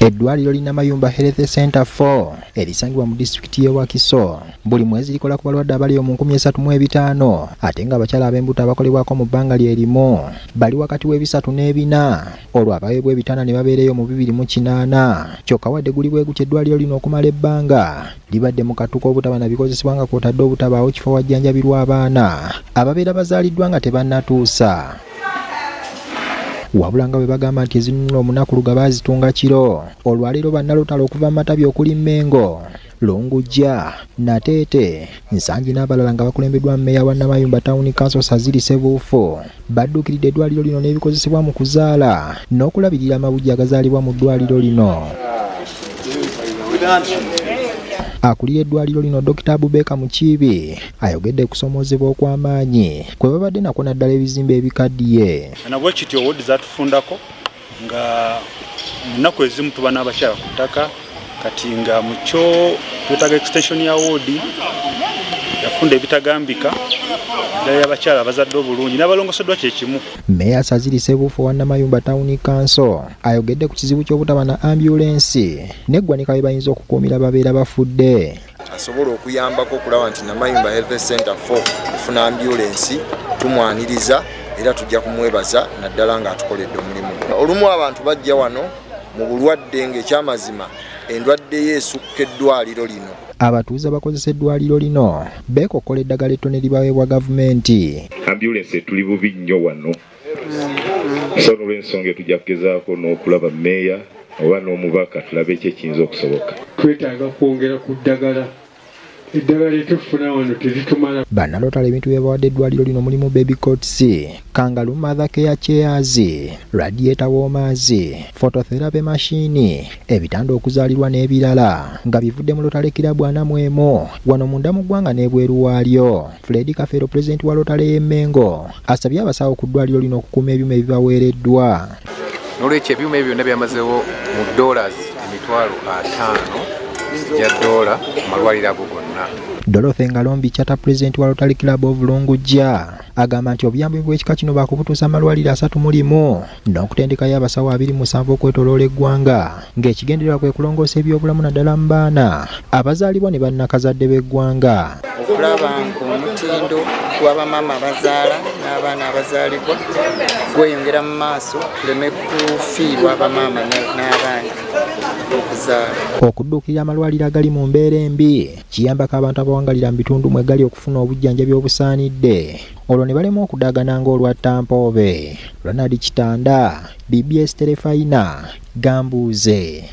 Eddwaliro lina Mayumba Health Center 4 erisangibwa mu disitulikiti y'e Wakiso. Buli mwezi likola ku balwadde abali mu 35 ate nga abakyala ab'embuto abakolebwako mu bbanga lyerimu bali wakati w'ebisatu n'ebina olwo abaweebwa ebitanda ne babeereyo mu 208 kyokka wadde guli bwe gutyo eddwaliro lino okumala ebbanga libadde mu katuuko obutaba na bikozesebwa nga kw'otadde obutabaawo kifo wajjanjabirwa abaana ababeera bazaaliddwa nga tebannatuusa. Wabula nga bwe bagamba nti ezinunula omunaku luga baazitunga kiro. Olwaleero bannalutalo okuva mu Matabi okuli Mmengo, Lungujja, Nateete, Nsangi n'abalala nga bakulembeddwa mmeeya wa Namayumba Town Council Saziri Sebuufu badduukiridde eddwaliro lino n'ebikozesebwa mu kuzaala n'okulabirira amabujja agazaalibwa mu ddwaliro lino. Akulira eddwaliro lino Dr. Abubeka Mukiibi ayogedde kusomoozebwa okw'amaanyi kwe babadde nakwo naddala ebizimbe ebikaddiye. Nabwe kityo wodi zatufundako nga munaku ezimu tuba n'abakyala ku ttaka kati nga mukyo twetaaga extension ya wodi yafunda ebitagambika ddala y'abakyala abazadde obulungi n'abalongoseddwa kye kimu. Mmeeya Saziri Sebuufu wa Namayumba Town Council ayogedde ku kizibu ky'obutaba na ambulensi n'eggwanika bwe bayinza okukuumira babeera bafudde. Asobola okuyambako okulaba nti Namayumba Health Center 4 efuna ambulensi tumwaniriza era tujja kumwebaza naddala ng'atukoledde omulimu. Olumu abantu bajja wano mu bulwadde ng'ekyamazima endwadde yeesukka eddwaliro lino. Abatuuze abakozesa eddwaliro lino beekokkola eddagala ettono eribaweebwa gavumenti. Ambulensi tuli bubi nnyo wano. So n'olw'ensonga tujja kugezaako n'okulaba mmeeya oba n'omubaka tulabe ekyekiyinza okusoboka. Twetaaga kwongera ku ddagala. Eddagala etufuna wano teritumala. Bannalotalo ebintu bye bawadde eddwaliro lino mulimu baby coats, kangaroo mother care chairs, radiator warmers, phototherapy machine, ebitanda okuzaalirwa n'ebirala nga bivudde mu Lotale Kirabu 41 wano munda mu ggwanga n'ebweru waalyo. Fred Kafeero pulezidenti wa Lotale y'e Mmengo asabye abasawo ku ddwaliro lino okukuuma ebyuma ebibaweereddwa. N'olwekyo ebyuma ebyo byonna byamazeewo mu $5,000 ya dola malwaliro ago gonna. Dorothy Ngalombi Chata pulezidenti wa Rotary Club of Lungujja agamba nti obuyambi bw'ekika kino baakubutuusa amalwaliro 31 n'okutendekayo abasawo 27 okwetooloola eggwanga ng'ekigendererwa kwe kulongoosa ebyobulamu naddala mu baana abazaalibwa ne bannakazadde b'eggwanga. Okulaba ng'omutindo gw'abamaama abazaala n'abaana abazaalibwa gweyongera mu maaso tuleme kufiirwa abamaama n'abaana okuzaala. Okudduukirira amalwaliro agali mu mbeera embi kiyambako abantu abawangalira mu bitundu mwe gali okufuna obujjanjabi obusaanidde olwo ne balema okudaagana ng'olwa Tampoobe. Ronald Kitanda, BBS Terefayina, Gambuuze.